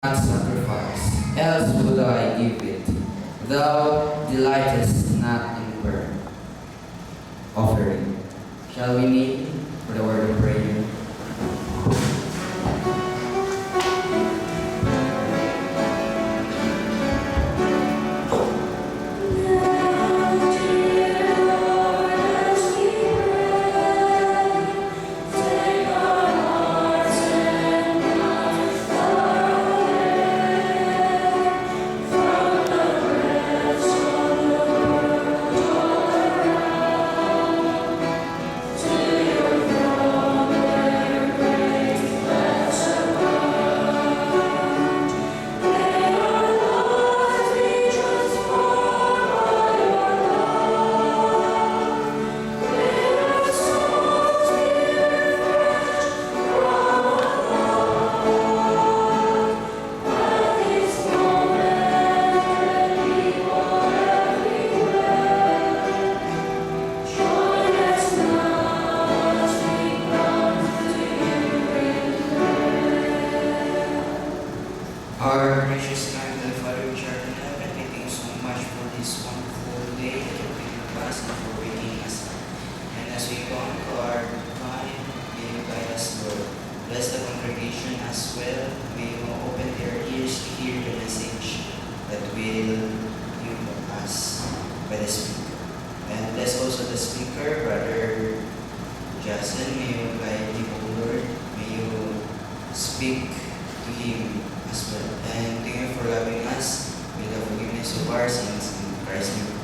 not sacrifice, else would I give it. Thou delightest not in burnt offering. Shall we kneel for the word of prayer? Our gracious and Heavenly Father, which art in heaven, I thank you so much for this wonderful day that you've given us and for waking us up. And as we go on to our time, may you guide us, Lord. Bless the congregation as well. May you open their ears to hear the message that will give us by the speaker. And bless also the speaker, Brother Jason. May you guide him, O Lord. May you speak to him as well. And thank you for loving us with the forgiveness of our sins in Christ's name.